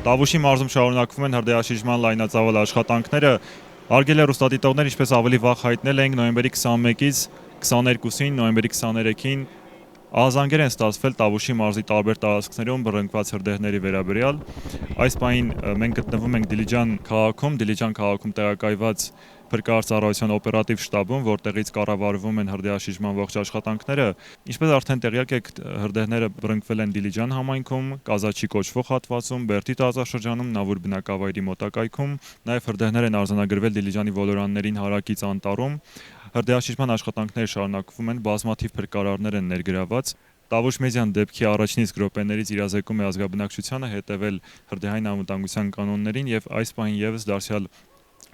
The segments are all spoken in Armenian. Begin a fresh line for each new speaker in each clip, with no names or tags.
Տավուշի մարզում շարունակվում են հրդեհաշիժման լայնածավալ աշխատանքները։ Արգելյա ռուստադիտողներ ինչպես ավելի վաղ հայտնել էին նոյեմբերի 21-ից 22-ին, նոյեմբերի 23-ին ահազանգեր են ստացվել Տավուշի մարզի տարբեր տարածքներում բռնկված հրդեհների վերաբերյալ։ Այս պահին մենք գտնվում ենք Դիլիջան քաղաքում տեղակայված Փրկարար ծառայության օպերատիվ շտաբում, որտեղից կառավարվում են հրդեհաշիժման ողջ աշխատանքները։ Ինչպես արդեն տեղյակ եք, հրդեհները բռնկվել են Դիլիջան համայնքում, Կազաչի կոչվող հատվածում, Բերդի տարածաշրջանում, Նավուր բնակավայրի մոտակայքում, նաև հրդեհներ են արձանագրվել Դիլիջանի ոլորաններին հարակից անտառում։ Հրդեհաշիժման աշխատանքները շարունակվում են, բազմաթիվ փրկարարներ են ներգրաված։ Տավուշ մեդիան դեպքի առաջին իսկ րոպեներից իրազեկում է ազգաբնակչությանը հետևել հրդեհային անվտանգության կանոններին եւ այս պահին եւս դարձյալ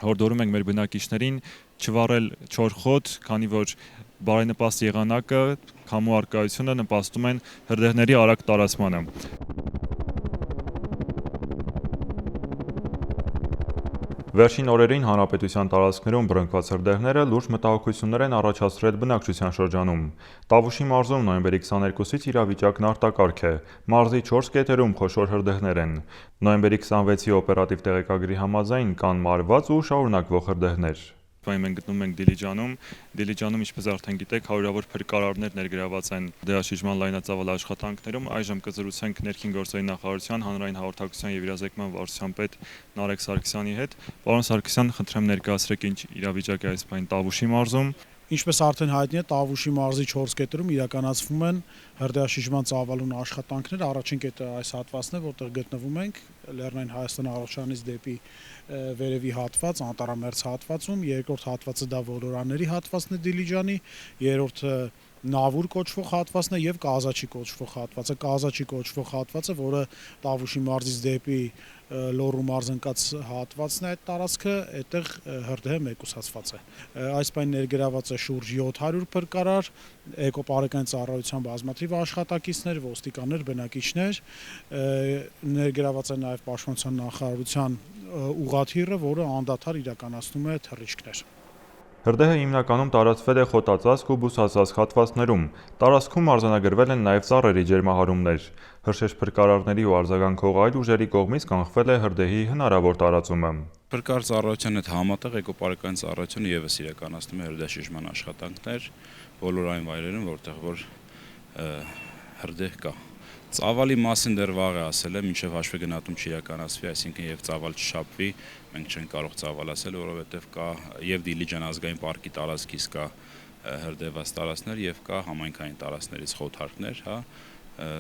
հորդորում ենք մեր բնակիչներին չվառել չոր խոտ, քանի որ բարենպաստ եղանակը, քամու առկայությունը նպաստում են հրդեհների արագ տարածմանը։ Վերջին օրերին հանրապետության տարածքներում բռնկված հրդեհները լուրջ մտահոգություններ են առաջացրել բնակչության շրջանում։ Տավուշի մարզում նոյեմբերի 22-ից իրավիճակն արտակարգ է։ Մարզի 4 կետերում խոշոր հրդեհներ են։ Նոյեմբերի 26-ի օպերատիվ տեղեկագրի համաձայն կան մարված ու շարունակվող հրդեհներ։ Մենք գտնվում ենք Դիլիջանում, ինչպես արդեն գիտեք, հարյուրավոր փրկարարներ ներգրաված են հրդեհաշիժման լայնածավալ աշխատանքներում։ Այժմ կզրուցենք ներքին գործերի նախարարության հանրային հաղորդակցության եւ իրազեկման վարչության պետ Նարեկ Սարգսյանի հետ։ Պարոն Սարգսյան, խնդրեմ ներկայացրեք ինչ իրավիճակ է այս պահին Տավուշի մարզում։
Ինչպես արդեն հայտնի է, Տավուշի մարզի 4 կետերում իրականացվում են հրդեհաշիժման ծավալուն աշխատանքներ։ Առաջին կետը այս հատվածն է, որտեղ գտնվում ենք Լեռնային Հայաստան առողջարանից դեպի վերևի հատված, անտառամերձ հատվածում, երկրորդ հատվածը դա ոլորանների հատվածն է Դիլիջանի, երրորդը Նավուր կոչվող հատվածն է եւ Կազաչի կոչվող հատվածը։ Կազաչի կոչվող հատվածը, որը Տավուշի մարզից դեպի Լոռու մարզ ընկած հատվածն է, այդ տարածքը, այդտեղ հրդեհը մեկուսացված է։ Այս պայն ներգրաված է շուրջ 700 փրկարար, էկոպարեկային ծառայության բազմաթիվ աշխատակիցներ, ոստիկաններ, բնակիչներ, ներգրաված է նաեւ Պաշտպանության նախարարության ուղղաթիռը, որը անդադար իրականացնում է թռիչքներ։
Հրդեհը հիմնականում տարածվել է խոտածածկ ու բուսածածկ հատվածներում։ Տարածքում արձանագրվել են նաև ծառերի ջերմահարումներ։ Հրշեջ փրկարարների ու արձագանքող այլ ուժերի կողմից կանխվել է հրդեհի հնարավոր տարածումը։
Փրկարար ծառայության հետ համատեղ էկոպարեկային ծառայությունը եւս իրականացնում է հրդեհաշիժման աշխատանքներ բոլոր այն վայրերում, որտեղ որ հրդեհ կա։ Ծավալի մասին դեռ վաղ է ասել է, մինչև հաշվի գնահատում չիրականացվի, այսինքն եւ ծավալ չշապվի, մենք չենք կարող ծավալ ասել, որովհետեւ կա եւ Դիլիջան ազգային պարկի տարածքից կա հրդեհված տարածքներ եւ կա համայնքային տարածքներից խոթարկներ, հա,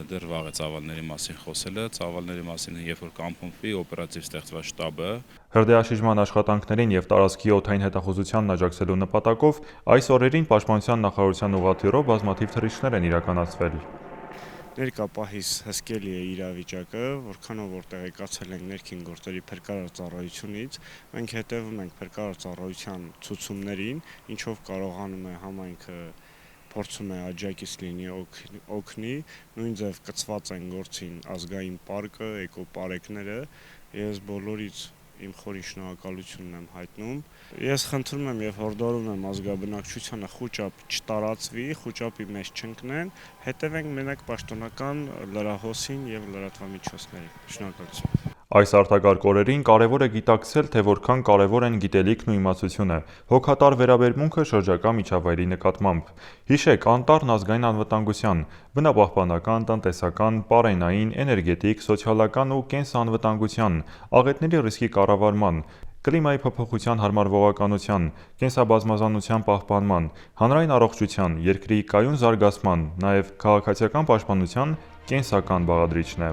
դեռ վաղ է ծավալների մասին խոսելը, ծավալների մասին երբ որ կամփոփվի օպերատիվ ստեղծված շտաբը։
Հրդեհաշիժման աշխատանքներին եւ տարածքի օդային հետախուզությանն աջակցելու նպատակով այս օրերին Պաշտպանության նախարարության ուղղաթիռով բազմաթիվ թռիչքներ են իրականացվել։
Ներկա պահից հսկելի է իրավիճակը, որքանով որ տեղեկացել ենք ներքին գործերի փրկարար ծառայությունից, մենք հետևում ենք փրկարար ծառայության ցուցումներին, ինչով կարողանում է համայնքը փորձում է աջակից լինի օգնի, նույն ձև կցված են գործին ազգային պարկը, էկոպարեկները, ես բոլորից իմ խորին շնորհակալությունն եմ հայտնում։ Ես խնդրում եմ եւ հորդորում եմ ազգաբնակչությանը խուճապ չտարածվի, խուճապի մեջ չընկնեն, հետևենք մենակ պաշտոնական լրահոսին եւ լրատվամիջոցներին։ Շնորհակալություն։
Այս արտակարգ օրերին կարևոր է գիտակցել, թե որքան կարևոր են գիտելիքն ու իմացությունը, հոգատար վերաբերմունքը շրջակա միջավայրի նկատմամբ։ Հիշեք, անտառն ազգային անվտանգության, բնապահպանական, տնտեսական, պարենային, էներգետիկ, սոցիալական ու կենսանվտանգության, աղետների ռիսկի կառավարման, կլիմայի փոփոխության հարմարվողականության, կենսաբազմազանության պահպանման, հանրային առողջության, երկրի կայուն զարգացման, նաև քաղաքացիական պաշտպանության կենսական բաղադրիչն է։